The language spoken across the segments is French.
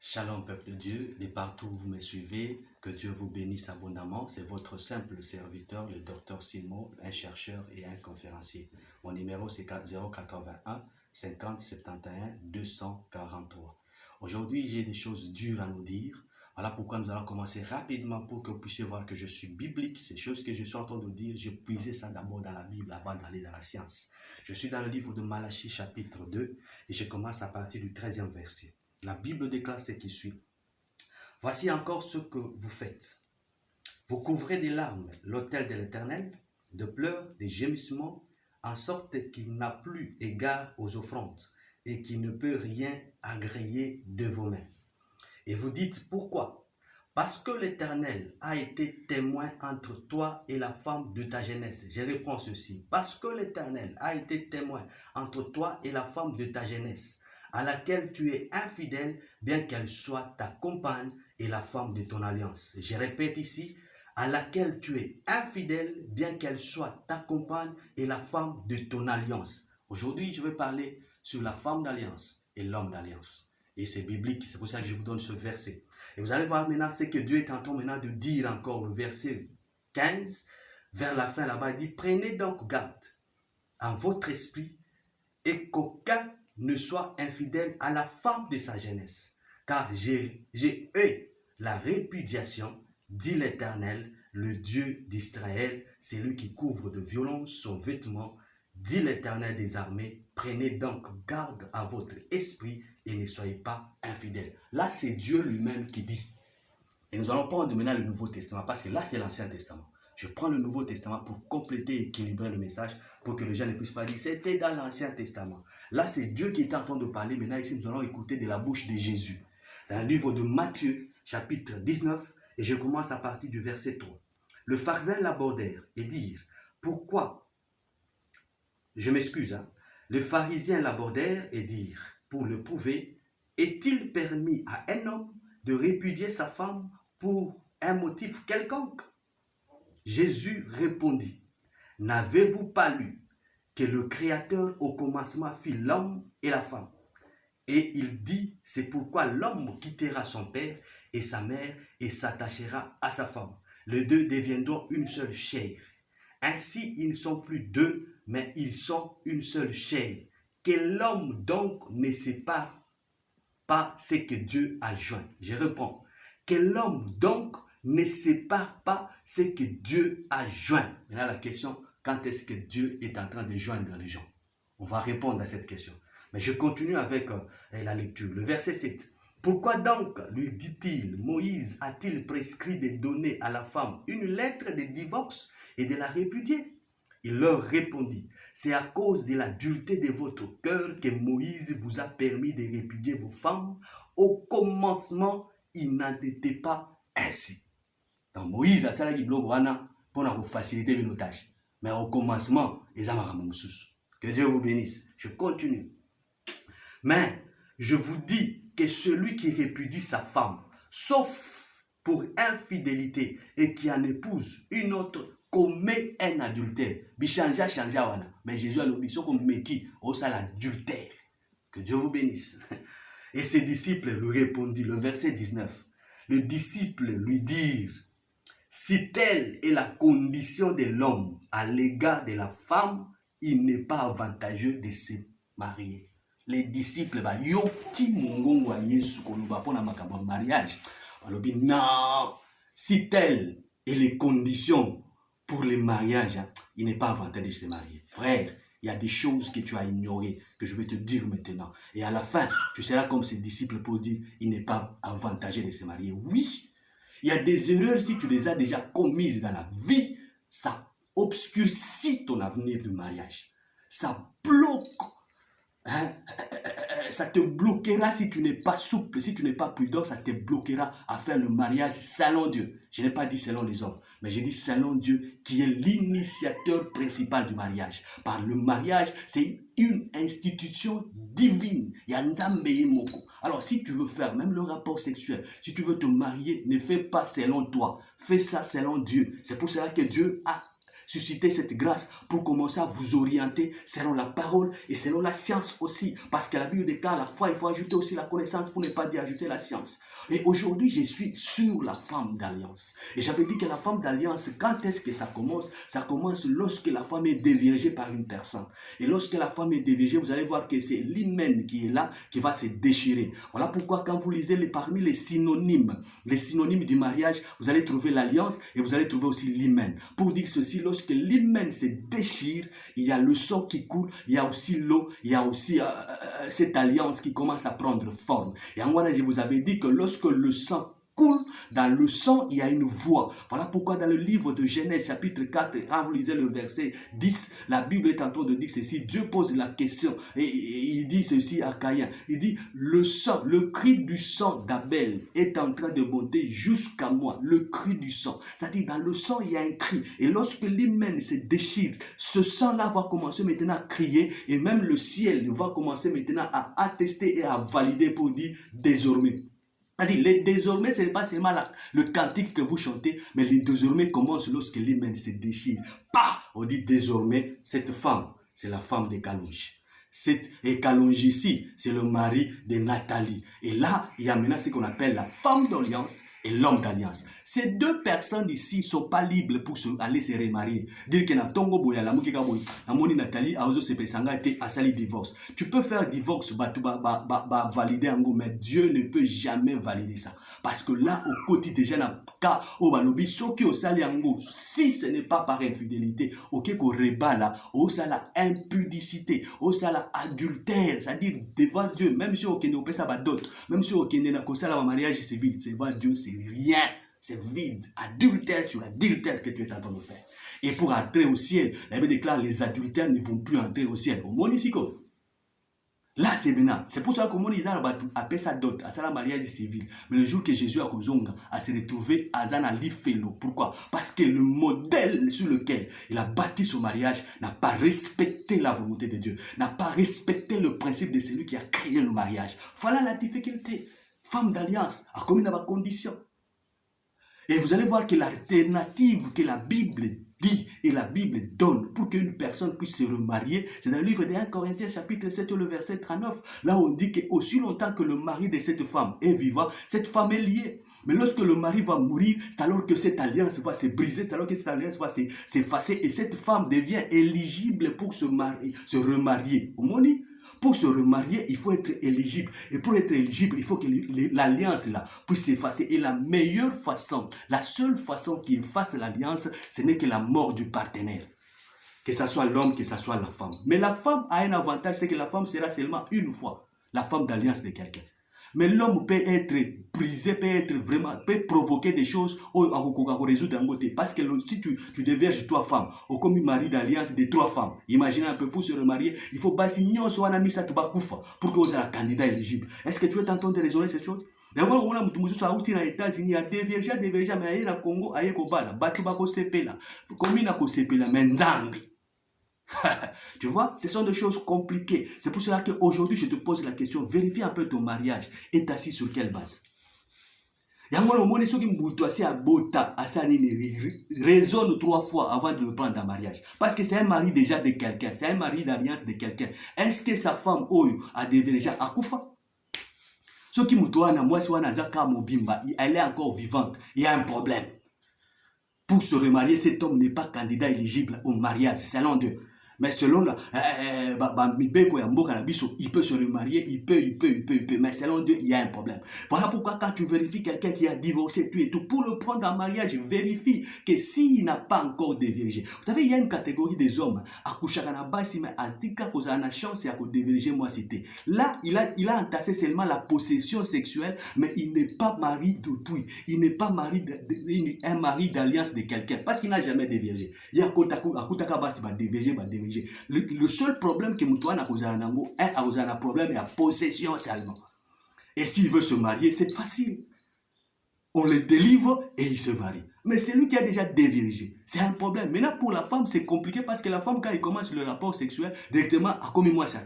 Shalom peuple de Dieu, de partout où vous me suivez, que Dieu vous bénisse abondamment. C'est votre simple serviteur, le docteur Simon, un chercheur et un conférencier. Mon numéro c'est 081 50 71 243. Aujourd'hui, j'ai des choses dures à nous dire. Voilà pourquoi nous allons commencer rapidement pour que vous puissiez voir que je suis biblique. Ces choses que je suis en train de dire, je puisais ça d'abord dans la Bible avant d'aller dans la science. Je suis dans le livre de Malachie chapitre 2 et je commence à partir du 13e verset. La Bible déclare ce qui suit. Voici encore ce que vous faites. Vous couvrez des larmes l'autel de l'Éternel, de pleurs, des gémissements, en sorte qu'il n'a plus égard aux offrandes et qu'il ne peut rien agréer de vos mains. Et vous dites pourquoi? Parce que l'Éternel a été témoin entre toi et la femme de ta jeunesse. Je réponds ceci. Parce que l'Éternel a été témoin entre toi et la femme de ta jeunesse, à laquelle tu es infidèle, bien qu'elle soit ta compagne et la femme de ton alliance. Je répète ici, à laquelle tu es infidèle, bien qu'elle soit ta compagne et la femme de ton alliance. Aujourd'hui, je vais parler sur la femme d'alliance et l'homme d'alliance. Et c'est biblique, c'est pour ça que je vous donne ce verset. Et vous allez voir maintenant ce que Dieu est en train maintenant de dire encore, le verset 15, vers la fin là-bas, il dit, prenez donc garde en votre esprit et qu'aucun ne soit infidèle à la femme de sa jeunesse. Car j'ai eu la répudiation, dit l'Éternel, le Dieu d'Israël, c'est lui qui couvre de violence son vêtement, dit l'Éternel des armées, prenez donc garde à votre esprit et ne soyez pas infidèles. Là, c'est Dieu lui-même qui dit. Et nous allons prendre maintenant le Nouveau Testament, parce que là, c'est l'Ancien Testament. Je prends le Nouveau Testament pour compléter et équilibrer le message, pour que les gens ne puissent pas dire, c'était dans l'Ancien Testament. Là, c'est Dieu qui est en train de parler. Maintenant, ici, nous allons écouter de la bouche de Jésus. Dans le livre de Matthieu, chapitre 19, et je commence à partir du verset 3. Le pharisien l'abordèrent et dirent, pourquoi? Je m'excuse, Les pharisiens l'abordèrent et dirent, pour le prouver, est-il permis à un homme de répudier sa femme pour un motif quelconque? Jésus répondit, n'avez-vous pas lu que le Créateur au commencement fit l'homme et la femme? Et il dit, c'est pourquoi l'homme quittera son père et sa mère et s'attachera à sa femme. Les deux deviendront une seule chair. Ainsi, ils ne sont plus deux, mais ils sont une seule chair. Que l'homme donc ne sépare pas ce que Dieu a joint. Je réponds. Que l'homme donc ne sépare pas ce que Dieu a joint. Maintenant la question, quand est-ce que Dieu est en train de joindre les gens? On va répondre à cette question. Mais je continue avec la lecture. Le verset 7. Pourquoi donc, lui dit-il, Moïse a-t-il prescrit de donner à la femme une lettre de divorce et de la répudier? Il leur répondit, c'est à cause de la dureté de votre cœur que Moïse vous a permis de répudier vos femmes. Au commencement, il n'en était pas ainsi. Donc Moïse a salagi blog wana pour vous faciliter les tâches. Mais au commencement, ils ont que Dieu vous bénisse. Je continue. Mais je vous dis que celui qui répudie sa femme, sauf pour infidélité, et qui en épouse une autre, commet un adultère. Mais Jésus a l'obligation qu'on met qui au sale adultère. Que Dieu vous bénisse. Et ses disciples lui répondirent, le verset 19. Le disciple lui dirent, si telle est la condition de l'homme à l'égard de la femme, il n'est pas avantageux de se marier. Les disciples, yoki mungongo wa Yesu koluba pona makambo mariage. Alobi non, si telle est les conditions pour le mariage, il n'est pas avantageux de se marier. Frère, il y a des choses que tu as ignorées, que je vais te dire maintenant. Et à la fin, tu seras comme ces disciples pour dire, il n'est pas avantageux de se marier. Oui, il y a des erreurs, si tu les as déjà commises dans la vie, ça obscurcit ton avenir de mariage. Ça bloque. Ça te bloquera si tu n'es pas souple, si tu n'es pas prudent, ça te bloquera à faire le mariage selon Dieu. Je n'ai pas dit selon les hommes, mais j'ai dit selon Dieu qui est l'initiateur principal du mariage. Par le mariage, c'est une institution divine. Alors si tu veux faire même le rapport sexuel, si tu veux te marier, ne fais pas selon toi. Fais ça selon Dieu. C'est pour cela que Dieu a susciter cette grâce pour commencer à vous orienter selon la parole et selon la science aussi. Parce que la Bible déclare la foi, il faut ajouter aussi la connaissance pour ne pas dire ajouter la science. Et aujourd'hui, je suis sur la femme d'alliance. Et j'avais dit que la femme d'alliance, quand est-ce que ça commence? Ça commence lorsque la femme est déviergée par une personne. Et lorsque la femme est déviergée, vous allez voir que c'est l'hymen qui est là, qui va se déchirer. Voilà pourquoi quand vous lisez parmi les synonymes du mariage, vous allez trouver l'alliance et vous allez trouver aussi l'hymen. Pour dire ceci, lorsque l'hymen se déchire, il y a le sang qui coule, il y a aussi l'eau, il y a aussi cette alliance qui commence à prendre forme. Et en moi, je vous avais dit que lorsque le sang coule, dans le sang, il y a une voix. Voilà pourquoi dans le livre de Genèse, chapitre 4, quand vous lisez le verset 10, la Bible est en train de dire ceci. Dieu pose la question et il dit ceci à Caïn. Il dit, le sang, le cri du sang d'Abel est en train de monter jusqu'à moi. Le cri du sang. C'est-à-dire, dans le sang, il y a un cri. Et lorsque l'hymen se déchire, ce sang-là va commencer maintenant à crier et même le ciel va commencer maintenant à attester et à valider pour dire désormais. C'est-à-dire, désormais, ce n'est pas seulement le cantique que vous chantez, mais les désormais commence lorsque l'hymen se déchire. Bah, on dit désormais, cette femme, c'est la femme de Kalonji. Et Kalonji ici, c'est le mari de Nathalie. Et là, il y a maintenant ce qu'on appelle la femme d'alliance et l'homme d'alliance. Ces deux personnes ici ne sont pas libres pour aller se remarier. Dire que na tongo boya la mukika boy, amoni Nathalie a ozo se pesanga été à sali divorce. Tu peux faire divorce valider en go, mais Dieu ne peut jamais valider ça. Parce que là au quotidien na ka au balobi soki au sali ango, si ce n'est pas par infidélité, OK ko rebala, au sala impudicité, au sala adultère, c'est-à-dire devant Dieu, même si OK ne pesa ba dot, même si OK ne na ko sala mariage civil, c'est devant Dieu, c'est rien, c'est vide, adultère sur adultère que tu es en train de faire. Et pour entrer au ciel, la Bible déclare les adultères ne vont plus entrer au ciel. Au monde ici, là c'est maintenant. C'est pour ça que mon Isaac appelle ça dot, à ça la mariage civil. Mais le jour que Jésus a kozonga, a se retrouvé à Zana Lifelo. Pourquoi? Parce que le modèle sur lequel il a bâti son mariage n'a pas respecté la volonté de Dieu, n'a pas respecté le principe de celui qui a créé le mariage. Voilà la difficulté. Femme d'alliance a commis dans condition. Et vous allez voir que l'alternative que la Bible dit et la Bible donne pour qu'une personne puisse se remarier, c'est dans le livre de 1 Corinthiens chapitre 7 le verset 39. Là on dit qu'aussi longtemps que le mari de cette femme est vivant, cette femme est liée. Mais lorsque le mari va mourir, c'est alors que cette alliance va se briser, c'est alors que cette alliance va s'effacer et cette femme devient éligible pour se remarier. Au moni, pour se remarier, il faut être éligible. Et pour être éligible, il faut que l'alliance là puisse s'effacer. Et la meilleure façon, la seule façon qui efface l'alliance, ce n'est que la mort du partenaire. Que ce soit l'homme, que ce soit la femme. Mais la femme a un avantage, c'est que la femme sera seulement une fois la femme d'alliance de quelqu'un. Mais l'homme peut être brisé, peut provoquer des choses à résoudre un côté. Parce que si tu déverges 3 femmes, ou comme un mari d'alliance de 3 femmes, imaginez un peu pour se remarier, il faut pas signer soit un ami ça pour que vous soyez un candidat éligible. Est-ce que tu es en train de raisonner cette chose? D'abord, on a mutu aux États-Unis, à déverger, mais à Congo, à Yekobala, Batuba Kosepela, Komina Kosepela, Menzambi. Tu vois, ce sont des choses compliquées. C'est pour cela qu'aujourd'hui, je te pose la question, vérifie un peu ton mariage. Est assis sur quelle base? Raisonne 3 fois avant de le prendre en mariage. Parce que c'est un mari déjà de quelqu'un. C'est un mari d'alliance de quelqu'un. Est-ce que sa femme a dévergé à Koufa? Ce qui elle est encore vivante. Il y a un problème. Pour se remarier, cet homme n'est pas candidat éligible au mariage. C'est selon Dieu. Mais selon il peut se remarier, il peut. Mais selon Dieu, il y a un problème. Voilà pourquoi quand tu vérifies quelqu'un qui a divorcé, tu et tout, pour le prendre en mariage, vérifie que s'il n'a pas encore dévergé. Vous savez, il y a une catégorie des hommes. Là, il a entassé seulement la possession sexuelle, mais il n'est pas mari d'autrui. Il n'est pas un mari d'alliance de quelqu'un. Parce qu'il n'a jamais dévergé. Il y a déverger. Le seul problème que Moutouane a causé un problème et à possession seulement. Et s'il veut se marier, c'est facile. On le délivre et il se marie. Mais c'est lui qui a déjà dévirgé. C'est un problème. Maintenant, pour la femme, c'est compliqué parce que la femme, quand il commence le rapport sexuel, directement, a commis moi ça.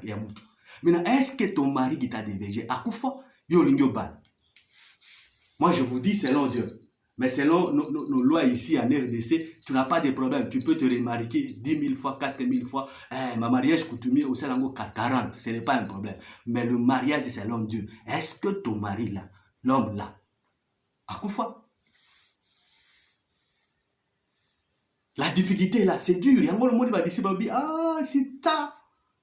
Maintenant, est-ce que ton mari qui t'a dévirgé a Koufa? Yo lingyo ban. Moi, je vous dis selon Dieu. Mais selon nos lois ici en RDC, tu n'as pas de problème. Tu peux te remarquer 10 000 fois, 4 000 fois. Ma mariage coutumier au Salango 40, ce n'est pas un problème. Mais le mariage, c'est selon Dieu. Est-ce que ton mari là, l'homme là, à Koufa? La difficulté là, c'est dur. Il y a un monde qui va dire, ah, c'est ça.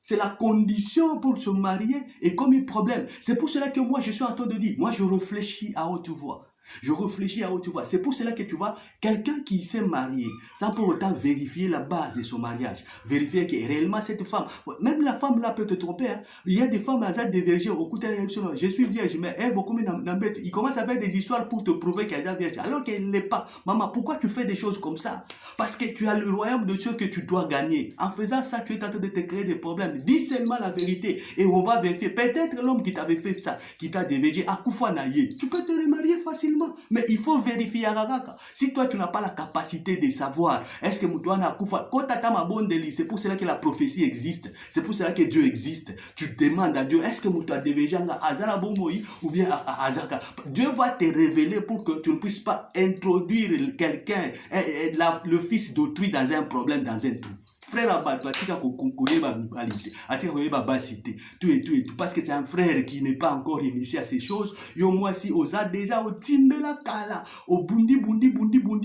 C'est la condition pour se marier et comme un problème. C'est pour cela que moi, je suis en train de dire, moi, je réfléchis à haute voix. Je réfléchis à haute voix. C'est pour cela que tu vois, quelqu'un qui s'est marié, sans pour autant vérifier la base de son mariage, vérifier que réellement cette femme, même la femme là peut te tromper. Hein. Il y a des femmes à diverger au coup de je suis vierge, mais elle, beaucoup n'embête. Il commence à faire des histoires pour te prouver qu'elle est vierge, alors qu'elle ne l'est pas. Maman, pourquoi tu fais des choses comme ça? Parce que tu as le royaume de Dieu que tu dois gagner. En faisant ça, tu es en train de te créer des problèmes. Dis seulement la vérité et on va vérifier. Peut-être l'homme qui t'avait fait ça, qui t'a divergé, à Koufa Naye, tu peux te remarier facilement. Mais il faut vérifier. Si toi, tu n'as pas la capacité de savoir, est-ce que Moutouana Koufa, c'est pour cela que la prophétie existe. C'est pour cela que Dieu existe. Tu demandes à Dieu, est-ce que Moutouana Devejanga, Azara Bomoï, ou bien Azaka. Dieu va te révéler pour que tu ne puisses pas introduire quelqu'un, le fils d'autrui dans un problème, dans un trou. Frère Abatou, tout et tout, parce que c'est un frère qui n'est pas encore initié à ces choses. Yo moi si osa déjà au timbela kala, au bundi,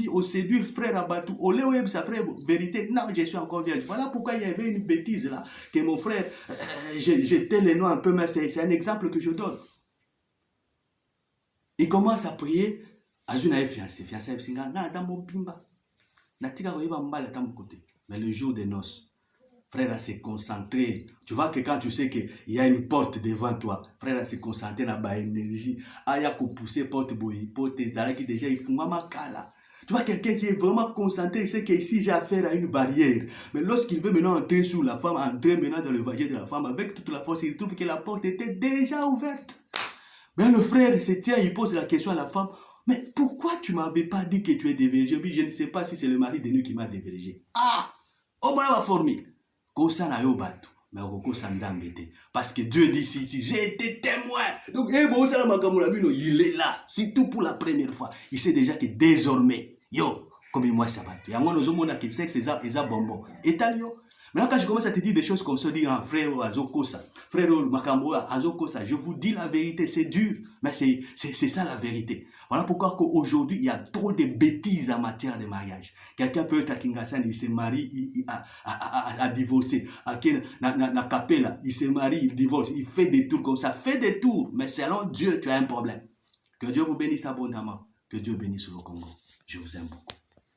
au séduire frère Abatou, au léoeb sa frère vérité. Non, je suis encore vierge. Voilà pourquoi il y avait une bêtise là, que mon frère, j'étais les noms un peu, mais c'est un exemple que je donne. Il commence à prier, Azuna est fiancé, mais le jour des noces, frère, s'est concentré. Tu vois que quand tu sais qu'il y a une porte devant toi, frère, s'est concentré dans la énergie. Il y a pousser porte qui déjà il faut ma kala. Tu vois quelqu'un qui est vraiment concentré, il sait qu'ici j'ai affaire à une barrière. Mais lorsqu'il veut maintenant entrer sous la femme, entrer maintenant dans le vagin de la femme, avec toute la force, il trouve que la porte était déjà ouverte. Mais le frère se tient, il pose la question à la femme. Mais pourquoi tu ne m'avais pas dit que tu es dévergé? Oui, je ne sais pas si c'est le mari de nous qui m'a dévergé. Ah! Au moins, ma formule. Parce que Dieu dit si j'ai été témoin. Donc, il est là. C'est tout pour la première fois. Il sait déjà que désormais, yo, comme moi, ça va. Il y a un homme qui sait que c'est ça bonbon. Et t'as yo. Maintenant, quand je commence à te dire des choses comme ça, dire frère Azokosa, frère Makamboa, Azokosa, je vous dis la vérité, c'est dur, mais c'est ça la vérité. Voilà pourquoi aujourd'hui, il y a trop de bêtises en matière de mariage. Quelqu'un peut être à Kingassan, il se marie, il a divorcé. À Capella, il se marie, il divorce, il fait des tours comme ça. Fait des tours, mais selon Dieu, tu as un problème. Que Dieu vous bénisse abondamment. Que Dieu bénisse le Congo. Je vous aime beaucoup.